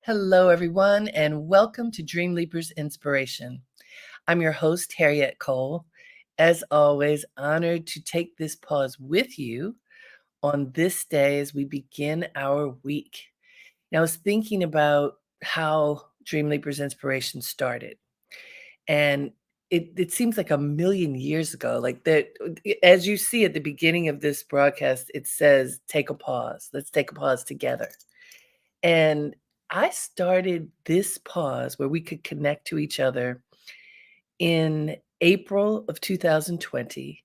Hello, everyone, and welcome to Dreamleapers Inspiration. I'm your host, Harriet Cole. As always, honored to take this pause with you on this day as we begin our week. Now, I was thinking about how Dreamleapers Inspiration started, and it seems like a million years ago. Like that, as you see at the beginning of this broadcast, it says, "Take a pause. Let's take a pause together." And I started this pause where we could connect to each other in April of 2020.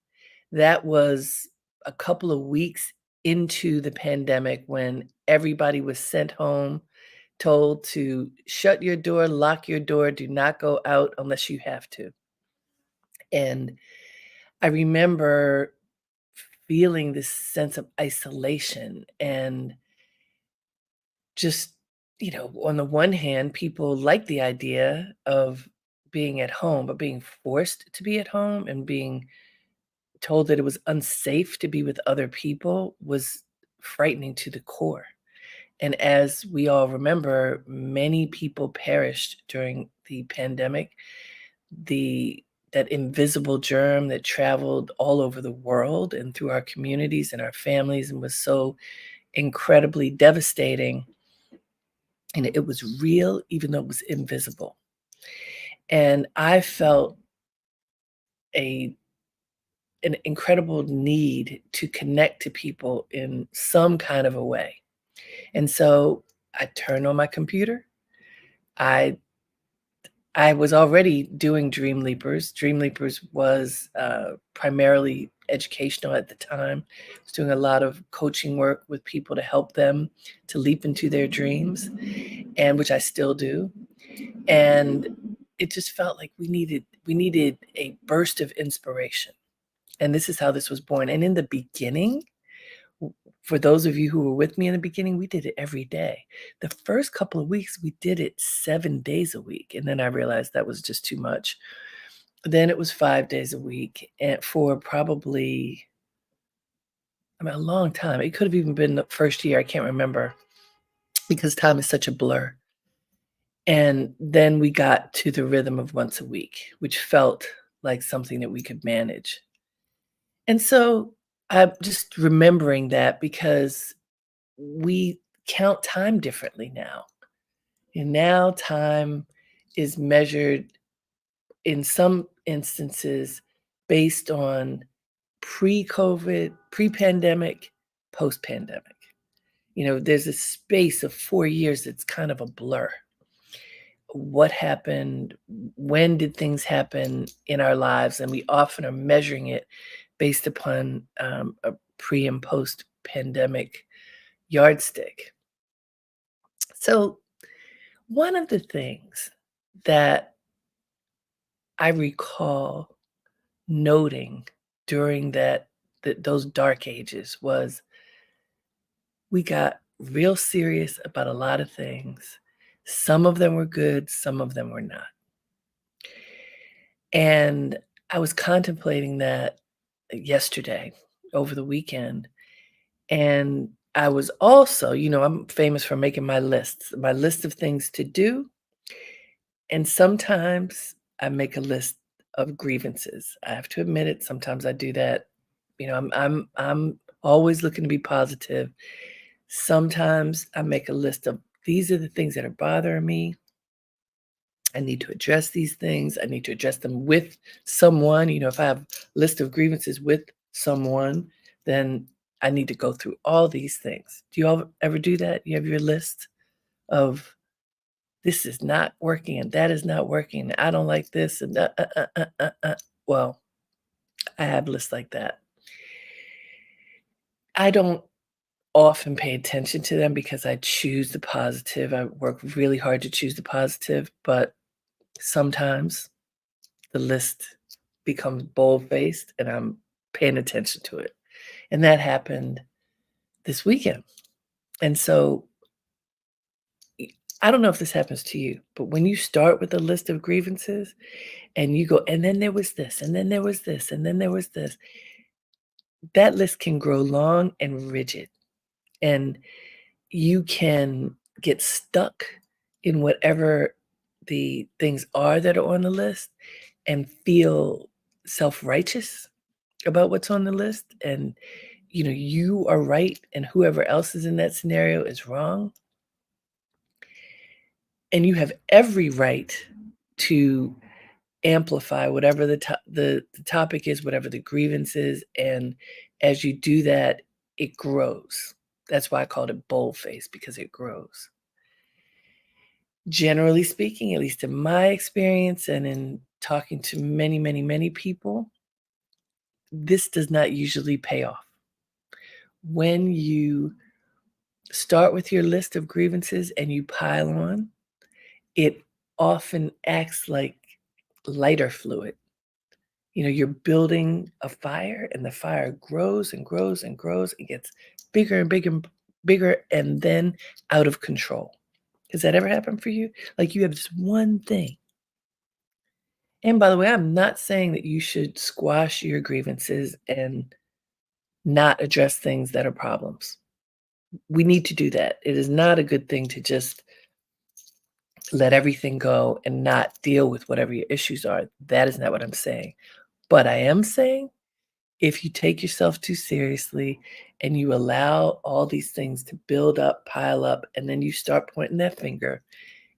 That was a couple of weeks into the pandemic when everybody was sent home, told to shut your door, lock your door, do not go out unless you have to. And I remember feeling this sense of isolation and just, on the one hand, people like the idea of being at home, but being forced to be at home and being told that it was unsafe to be with other people was frightening to the core. And as we all remember, many people perished during the pandemic. The that invisible germ that traveled all over the world and through our communities and our families and was so incredibly devastating. And it was real, even though it was invisible. And I felt a an incredible need to connect to people in some kind of a way. And so I turned on my computer. I I was already doing Dreamleapers. Dreamleapers was primarily educational at the time. I was doing a lot of coaching work with people to help them to leap into their dreams, and which I still do. And it just felt like we needed a burst of inspiration. And this is how this was born. And in the beginning, for those of you who were with me in the beginning, we did it every day. The first couple of weeks, we did it 7 days a week, and then I realized that was just too much. Then it was 5 days a week, and for probably, a long time. It could have even been the first year, I can't remember, because time is such a blur. And then we got to the rhythm of once a week, which felt like something that we could manage. And so I'm just remembering that because we count time differently now. And now time is measured in some instances based on pre-COVID, pre-pandemic, post-pandemic. There's a space of 4 years that's kind of a blur. What happened? When did things happen in our lives? And we often are measuring it based upon a pre and post pandemic yardstick. So, one of the things that I recall noting during those dark ages was we got real serious about a lot of things. Some of them were good, some of them were not. And I was contemplating that yesterday over the weekend. And I was also, I'm famous for making my list of things to do. And sometimes I make a list of grievances. I have to admit it. Sometimes I do that. I'm always looking to be positive. Sometimes I make a list of these are the things that are bothering me. I need to address these things. I need to address them with someone. If I have a list of grievances with someone, then I need to go through all these things. Do you all ever do that? You have your list of this is not working and that is not working. I don't like this and Well, I have lists like that. I don't often pay attention to them because I choose the positive. I work really hard to choose the positive, but sometimes the list becomes bold-faced and I'm paying attention to it. And that happened this weekend. And so I don't know if this happens to you, but when you start with a list of grievances and you go, and then there was this, and then there was this, and then there was this, that list can grow long and rigid. And you can get stuck in whatever the things are that are on the list and feel self-righteous about what's on the list, and you are right and whoever else is in that scenario is wrong, and you have every right to amplify whatever the topic is, whatever the grievance is, and as you do that, it grows. That's why I called it boldface, because it grows. Generally speaking, at least in my experience and in talking to many, many, many people, this does not usually pay off. When you start with your list of grievances and you pile on, it often acts like lighter fluid. You're building a fire and the fire grows and grows and grows. It gets bigger and bigger and bigger and then out of control. Has that ever happened for you? Like you have this one thing. And by the way, I'm not saying that you should squash your grievances and not address things that are problems. We need to do that. It is not a good thing to just let everything go and not deal with whatever your issues are. That is not what I'm saying. But I am saying if you take yourself too seriously and you allow all these things to build up, pile up, and then you start pointing that finger,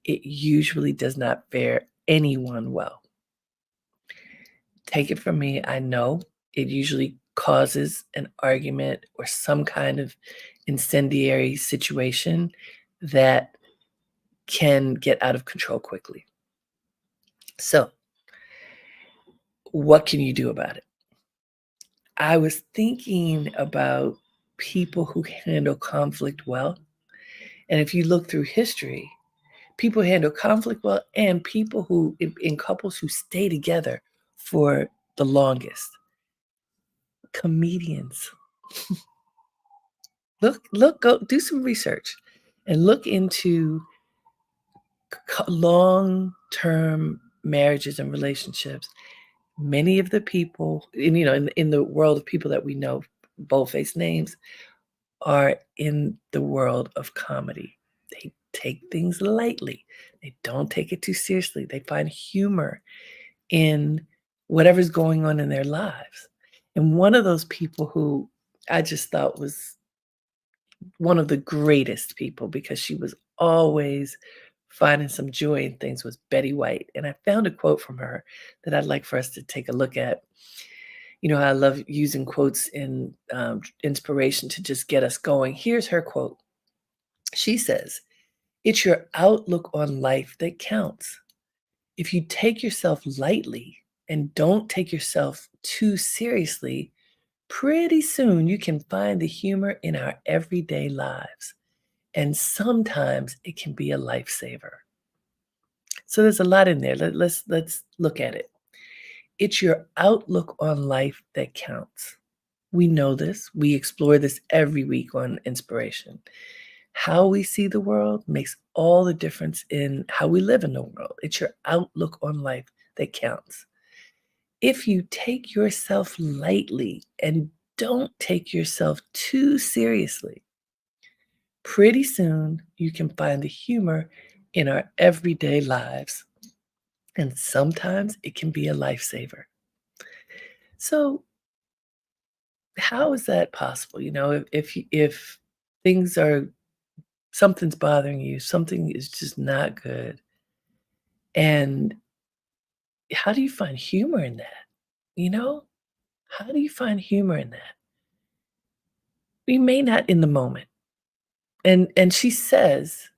it usually does not fare anyone well. Take it from me, I know it usually causes an argument or some kind of incendiary situation that can get out of control quickly. So, what can you do about it? I was thinking about people who handle conflict well. And if you look through history, people handle conflict well and people who, in couples who stay together for the longest. Comedians. Go do some research and look into long-term marriages and relationships. Many of the people, in the world of people that we know, boldface names, are in the world of comedy. They take things lightly. They don't take it too seriously. They find humor in whatever's going on in their lives. And one of those people who I just thought was one of the greatest people because she was always finding some joy in things was Betty White. And I found a quote from her that I'd like for us to take a look at. I love using quotes in inspiration to just get us going. Here's her quote. She says, "It's your outlook on life that counts. If you take yourself lightly and don't take yourself too seriously, pretty soon you can find the humor in our everyday lives. And sometimes it can be a lifesaver." So there's a lot in there. Let's look at it. It's your outlook on life that counts. We know this. We explore this every week on Inspiration. How we see the world makes all the difference in how we live in the world. It's your outlook on life that counts. If you take yourself lightly and don't take yourself too seriously, pretty soon you can find the humor in our everyday lives. And sometimes it can be a lifesaver. So, how is that possible? If things are something's bothering you, something is just not good, and how do you find humor in that? You know? How do you find humor in that? We may not in the moment. And she says,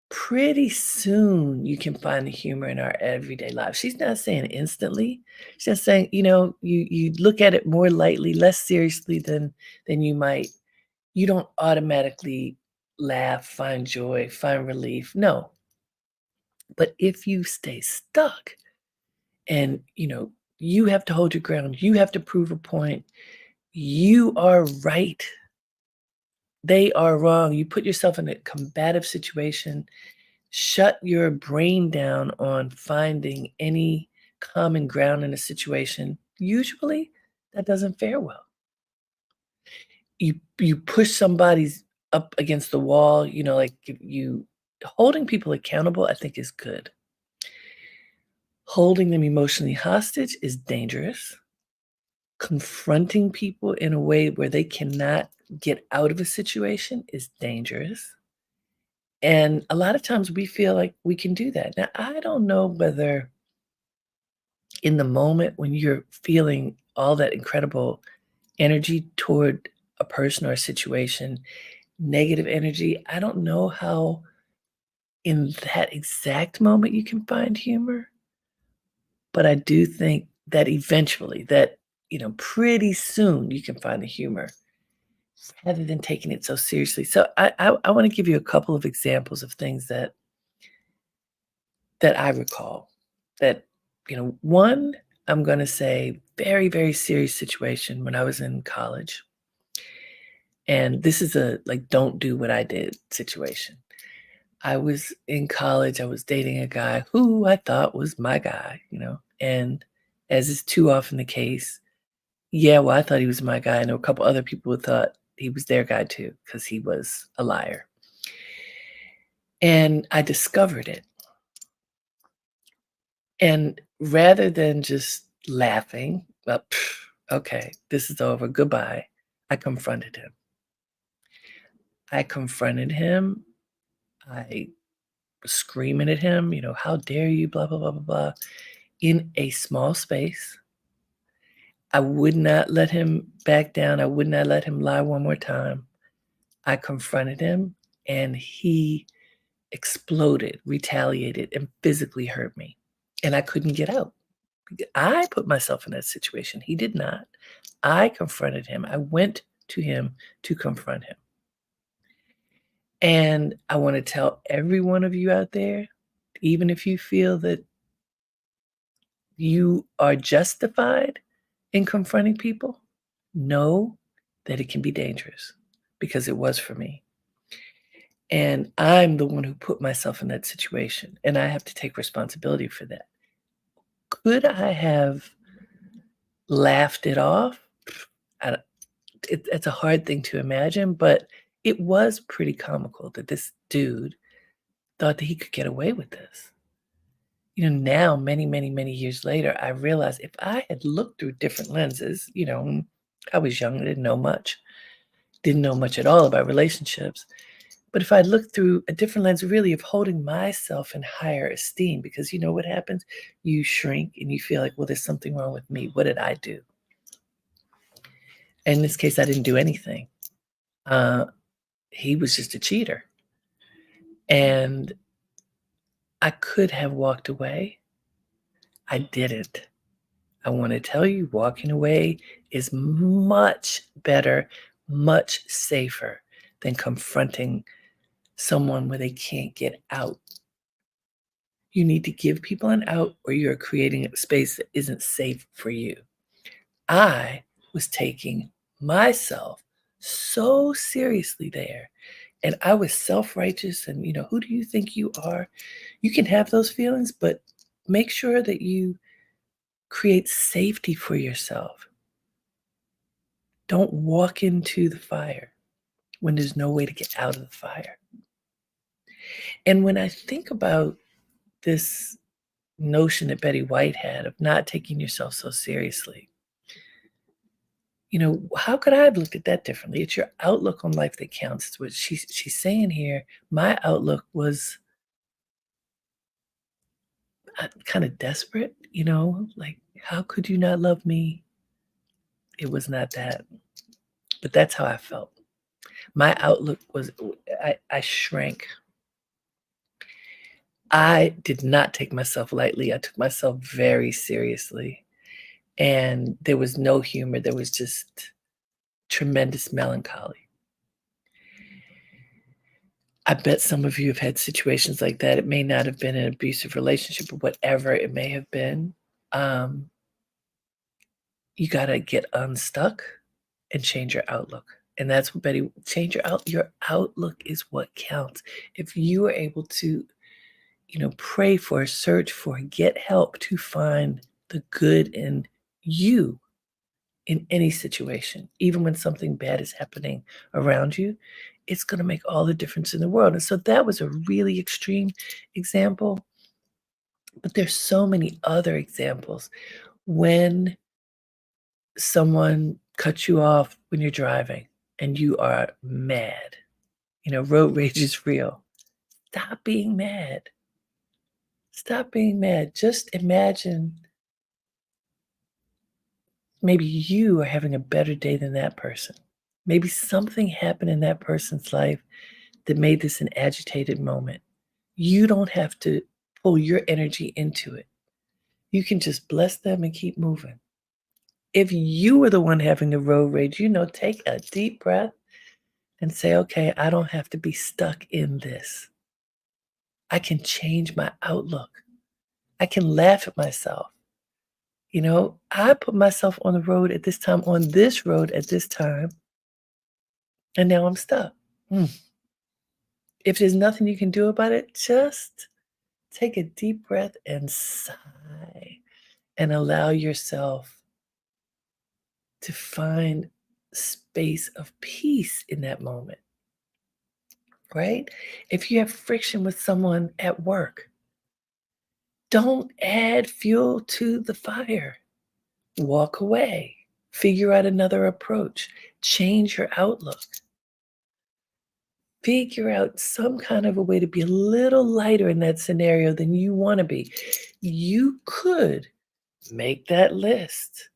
pretty soon you can find the humor in our everyday life. She's not saying instantly. She's just saying, you look at it more lightly, less seriously than you might. You don't automatically laugh, find joy, find relief. No. But if you stay stuck and you have to hold your ground, you have to prove a point, you are right, they are wrong, you put yourself in a combative situation, shut your brain down on finding any common ground in a situation, usually that doesn't fare well. You push somebody's up against the wall, like you holding people accountable, I think, is good. Holding them emotionally hostage is dangerous. Confronting people in a way where they cannot get out of a situation is dangerous. And a lot of times we feel like we can do that. Now, I don't know whether in the moment when you're feeling all that incredible energy toward a person or a situation, negative energy, I don't know how in that exact moment you can find humor, but I do think that eventually that, pretty soon you can find the humor rather than taking it so seriously. So I wanna give you a couple of examples of things that I recall that, one, I'm gonna say very, very serious situation when I was in college, and this is a, like, don't do what I did situation. I was in college, I was dating a guy who I thought was my guy, and as is too often the case, yeah, well, I thought he was my guy, and there were a couple other people who thought he was their guy too, because he was a liar, and I discovered it, and rather than just laughing, "Well, okay, this is over, goodbye," I confronted him. I confronted him, I was screaming at him, "How dare you, blah, blah, blah, blah, blah," in a small space. I would not let him back down, I would not let him lie one more time. I confronted him, and he exploded, retaliated, and physically hurt me, and I couldn't get out. I put myself in that situation, he did not. I confronted him, I went to him to confront him. And I wanna tell every one of you out there, even if you feel that you are justified in confronting people, know that it can be dangerous, because it was for me. And I'm the one who put myself in that situation, and I have to take responsibility for that. Could I have laughed it off? I don't it's a hard thing to imagine, but it was pretty comical that this dude thought that he could get away with this. Now, many, many, many years later, I realized if I had looked through different lenses, I was young, I didn't know much at all about relationships. But if I looked through a different lens, really of holding myself in higher esteem, because you know what happens? You shrink and you feel like, well, there's something wrong with me. What did I do? In this case, I didn't do anything. Uh, he was just a cheater. And I could have walked away. I didn't. I want to tell you, walking away is much better, much safer than confronting someone where they can't get out. You need to give people an out, or you're creating a space that isn't safe for you. I was taking myself so seriously there, and I was self-righteous and, who do you think you are? You can have those feelings, but make sure that you create safety for yourself. Don't walk into the fire when there's no way to get out of the fire. And when I think about this notion that Betty White had of not taking yourself so seriously, how could I have looked at that differently? It's your outlook on life that counts. It's what she's saying here. My outlook was kind of desperate, like, how could you not love me? It was not that, but that's how I felt. My outlook was I shrank. I did not take myself lightly. I took myself very seriously, and there was no humor. There was just tremendous melancholy. I bet some of you have had situations like that. It may not have been an abusive relationship or whatever it may have been. Um, you gotta get unstuck and change your outlook. And that's what Betty change your outlook is what counts. If you are able to, pray for, search for, get help to find the good in you, in any situation, even when something bad is happening around you, it's going to make all the difference in the world. And so that was a really extreme example, but there's so many other examples when someone cuts you off when you're driving and you are mad. Road rage is real. Stop being mad. Stop being mad. Just imagine maybe you are having a better day than that person. Maybe something happened in that person's life that made this an agitated moment. You don't have to pull your energy into it. You can just bless them and keep moving. If you were the one having the road rage, take a deep breath and say, okay, I don't have to be stuck in this. I can change my outlook. I can laugh at myself. I put myself on the road at this time, on this road at this time, and now I'm stuck. Mm. If there's nothing you can do about it, just take a deep breath and sigh and allow yourself to find space of peace in that moment, right? If you have friction with someone at work, don't add fuel to the fire. Walk away. Figure out another approach. Change your outlook. Figure out some kind of a way to be a little lighter in that scenario than you want to be. You could make that list,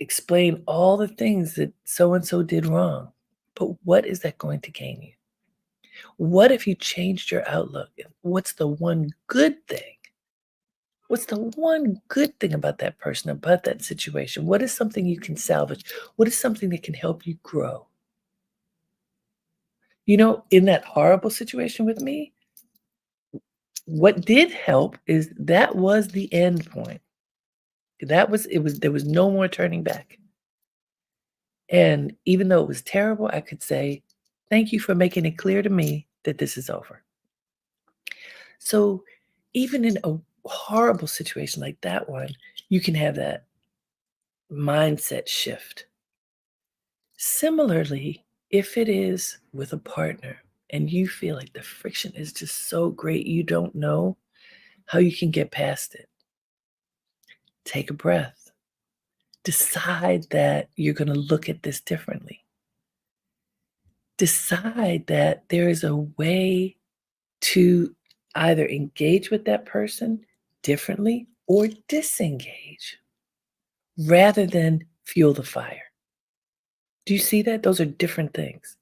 explain all the things that so and so did wrong. But what is that going to gain you? What if you changed your outlook? What's the one good thing? What's the one good thing about that person, about that situation? What is something you can salvage? What is something that can help you grow? In that horrible situation with me, what did help is that was the end point. There was no more turning back. And even though it was terrible, I could say, thank you for making it clear to me that this is over. So even in a horrible situation like that one, you can have that mindset shift. Similarly, if it is with a partner and you feel like the friction is just so great, you don't know how you can get past it, take a breath. Decide that you're going to look at this differently. Decide that there is a way to either engage with that person differently or disengage rather than fuel the fire. Do you see that? Those are different things.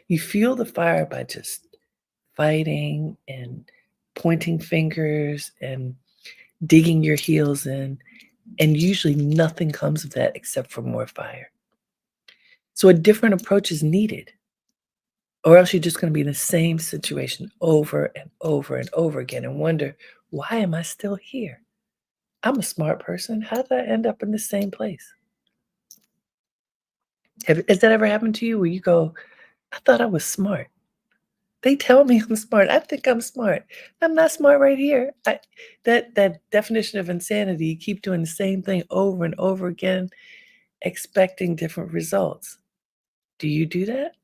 You fuel the fire by just fighting and pointing fingers and digging your heels in, and usually nothing comes of that except for more fire. So a different approach is needed, or else you're just going to be in the same situation over and over and over again and wonder, why am I still here? I'm a smart person. How did I end up in the same place? Has that ever happened to you where you go, I thought I was smart. They tell me I'm smart. I think I'm smart. I'm not smart right here. That definition of insanity, you keep doing the same thing over and over again, expecting different results. Do you do that?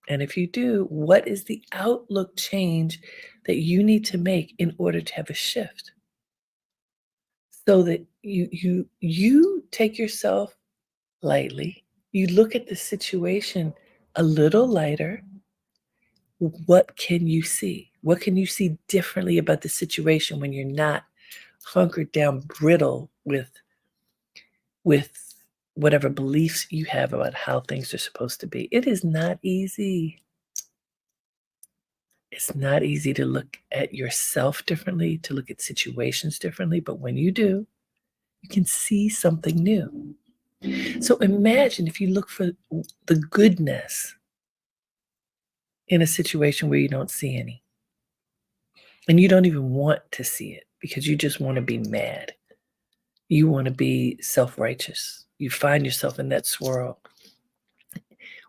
And if you do, what is the outlook change that you need to make in order to have a shift? So that you take yourself lightly, you look at the situation a little lighter. What can you see? What can you see differently about the situation when you're not hunkered down brittle with whatever beliefs you have about how things are supposed to be? It is not easy. It's not easy to look at yourself differently, to look at situations differently, but when you do, you can see something new. So imagine if you look for the goodness in a situation where you don't see any, and you don't even want to see it because you just want to be mad. You want to be self-righteous. You find yourself in that swirl.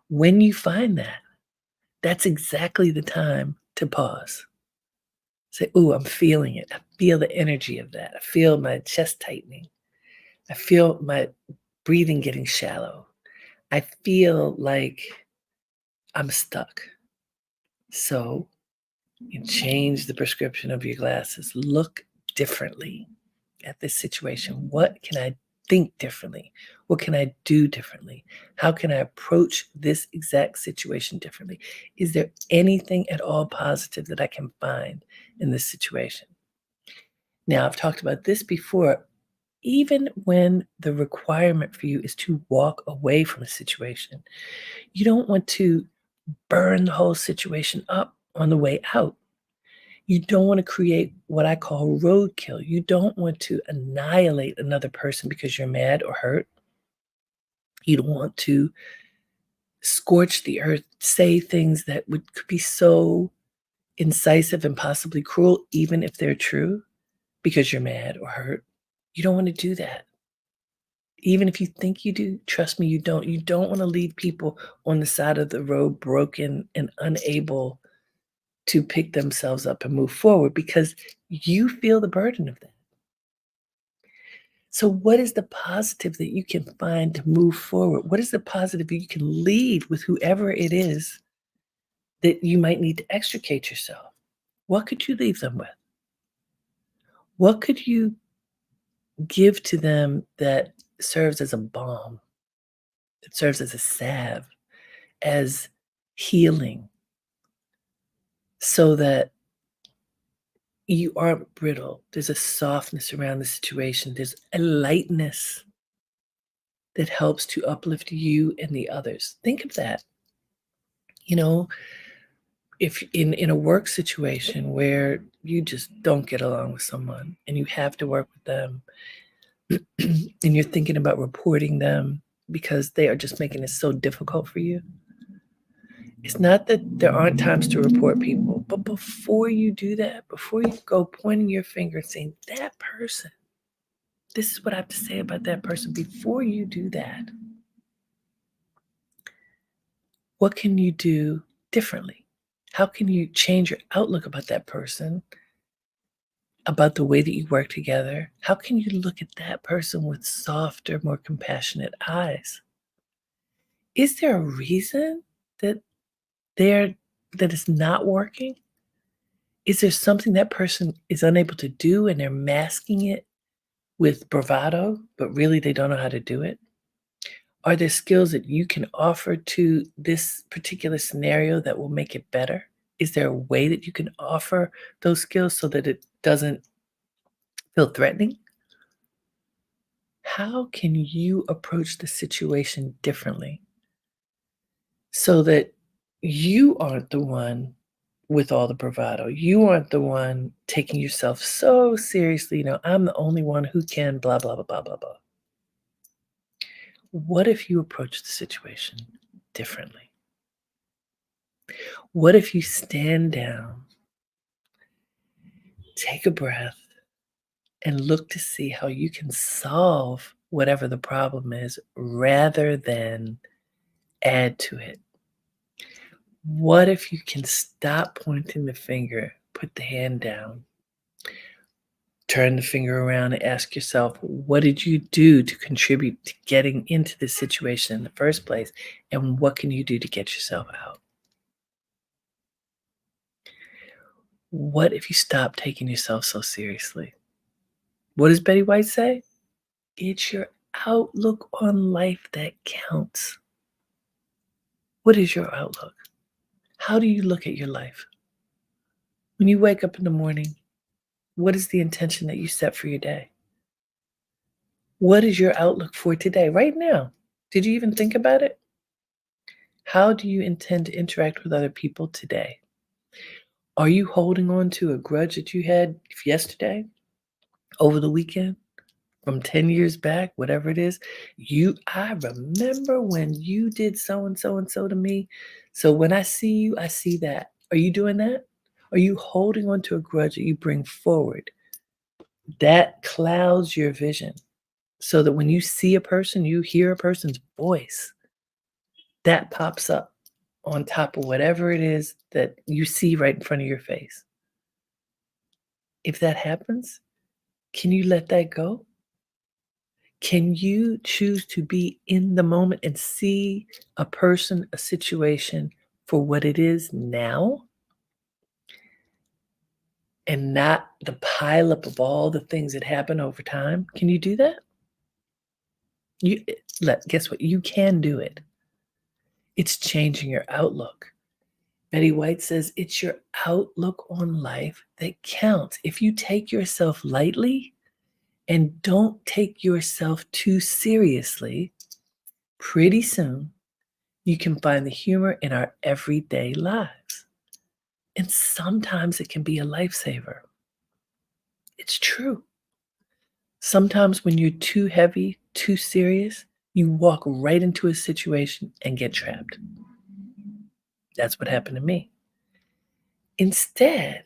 When you find that, that's exactly the time to pause. Say, ooh, I'm feeling it. I feel the energy of that. I feel my chest tightening. I feel my breathing getting shallow. I feel like I'm stuck. So you change the prescription of your glasses. Look differently at this situation. What can I think differently? What can I do differently? How can I approach this exact situation differently? Is there anything at all positive that I can find in this situation? Now, I've talked about this before. Even when the requirement for you is to walk away from a situation, you don't want to burn the whole situation up on the way out. You don't want to create what I call roadkill. You don't want to annihilate another person because you're mad or hurt. You don't want to scorch the earth, say things that could be so incisive and possibly cruel, even if they're true, because you're mad or hurt. You don't want to do that. Even if you think you do, trust me, you don't. You don't want to leave people on the side of the road broken and unable to pick themselves up and move forward because you feel the burden of that. So, what is the positive that you can find to move forward? What is the positive that you can leave with whoever it is that you might need to extricate yourself? What could you leave them with? What could you give to them that serves as a balm, that serves as a salve, as healing, so that you aren't brittle? There's a softness around the situation, there's a lightness that helps to uplift you and the others. Think of that. You know, if in a work situation where you just don't get along with someone and you have to work with them and you're thinking about reporting them because they are just making it so difficult for you, it's not that there aren't times to report people, but before you do that, before you go pointing your finger and saying, that person, this is what I have to say about that person, before you do that, what can you do differently? How can you change your outlook about that person, about the way that you work together? How can you look at that person with softer, more compassionate eyes? Is there a reason that they're that is not working? Is there something that person is unable to do and they're masking it with bravado, but really they don't know how to do it? Are there skills that you can offer to this particular scenario that will make it better? Is there a way that you can offer those skills so that it doesn't feel threatening? How can you approach the situation differently so that you aren't the one with all the bravado? You aren't the one taking yourself so seriously. I'm the only one who can blah, blah, blah, blah, blah, blah. What if you approach the situation differently? What if you stand down, take a breath, and look to see how you can solve whatever the problem is rather than add to it? What if you can stop pointing the finger, put the hand down, turn the finger around and ask yourself, what did you do to contribute to getting into this situation in the first place? And what can you do to get yourself out? What if you stop taking yourself so seriously? What does Betty White say? It's your outlook on life that counts. What is your outlook? How do you look at your life? When you wake up in the morning, what is the intention that you set for your day? What is your outlook for today, right now? Did you even think about it? How do you intend to interact with other people today? Are you holding on to a grudge that you had yesterday, over the weekend, from 10 years back, whatever it is? I remember when you did so and so to me. So when I see you, I see that. Are you doing that? Are you holding on to a grudge that you bring forward? That clouds your vision so that when you see a person, you hear a person's voice, that pops up on top of whatever it is that you see right in front of your face. If that happens, can you let that go? Can you choose to be in the moment and see a person, a situation for what it is now and not the pileup of all the things that happen over time? Can you do that? You guess what? You can do it. It's changing your outlook. Betty White says it's your outlook on life that counts. If you take yourself lightly and don't take yourself too seriously, pretty soon you can find the humor in our everyday lives. And sometimes it can be a lifesaver. It's true. Sometimes when you're too heavy, too serious, you walk right into a situation and get trapped. That's what happened to me. Instead,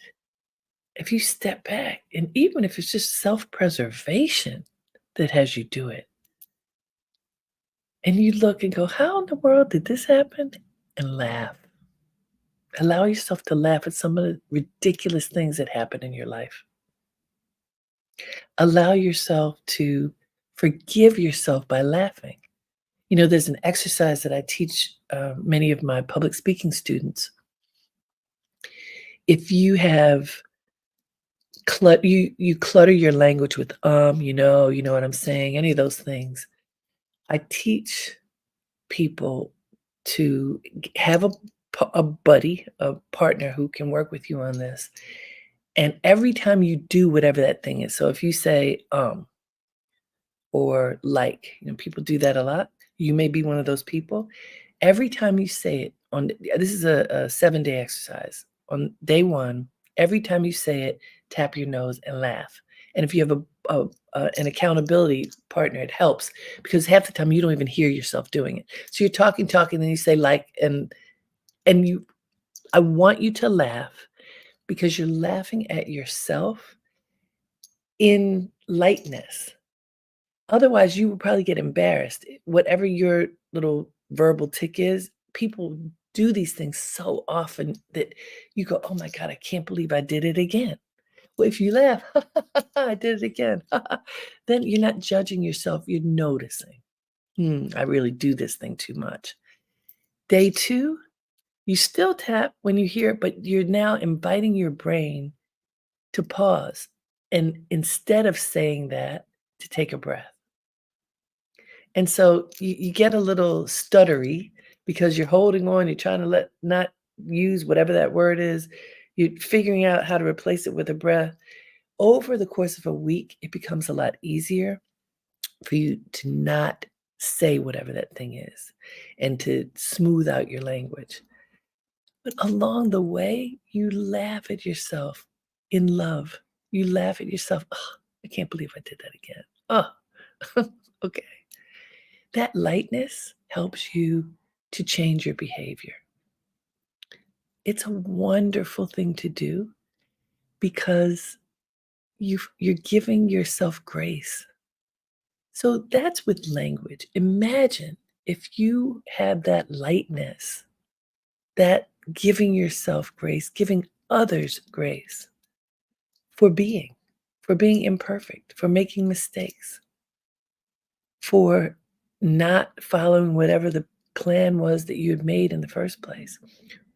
if you step back, and even if it's just self-preservation that has you do it, and you look and go, "How in the world did this happen?" and laugh. Allow yourself to laugh at some of the ridiculous things that happen in your life. Allow yourself to forgive yourself by laughing. You know, there's an exercise that I teach many of my public speaking students. If you have you clutter your language with you know what I'm saying, any of those things. I teach people to have a buddy, a partner who can work with you on this. And every time you do whatever that thing is, so if you say or like, people do that a lot. You may be one of those people. Every time you say it this is a 7-day exercise. On day 1, every time you say it, tap your nose and laugh. And if you have an accountability partner, it helps because half the time you don't even hear yourself doing it. So you're talking, then you say like, and I want you to laugh because you're laughing at yourself in lightness. Otherwise, you would probably get embarrassed. Whatever your little verbal tick is, people do these things so often that you go, "Oh my god, I can't believe I did it again." Well, if you laugh, "I did it again," then you're not judging yourself, you're noticing, I really do this thing too much." Day 2, you still tap when you hear it, but you're now inviting your brain to pause, and instead of saying that, to take a breath. And so you get a little stuttery because you're holding on, you're trying to not use whatever that word is. You're figuring out how to replace it with a breath. Over the course of a week, it becomes a lot easier for you to not say whatever that thing is and to smooth out your language. But along the way, you laugh at yourself in love. You laugh at yourself. "Oh, I can't believe I did that again. Oh, okay." That lightness helps you to change your behavior. It's a wonderful thing to do because you're giving yourself grace. So that's with language. Imagine if you had that lightness, that giving yourself grace, giving others grace for being imperfect, for making mistakes, for not following whatever the plan was that you had made in the first place,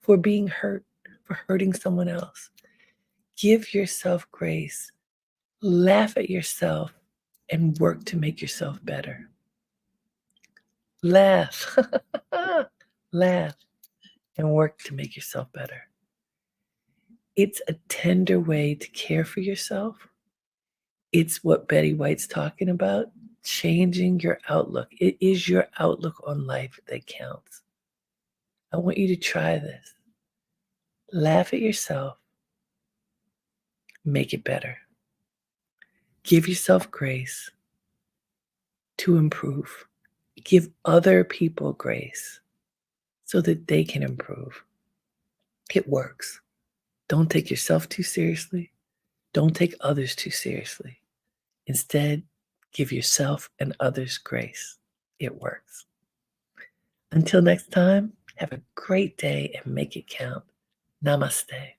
for being hurt, for hurting someone else. Give yourself grace, laugh at yourself, and work to make yourself better. Laugh, laugh, and work to make yourself better. It's a tender way to care for yourself. It's what Betty White's talking about, changing your outlook. It is your outlook on life that counts. I want you to try this. Laugh at yourself, make it better. Give yourself grace to improve. Give other people grace so that they can improve. It works. Don't take yourself too seriously. Don't take others too seriously. Instead, give yourself and others grace. It works. Until next time, have a great day and make it count. Namaste.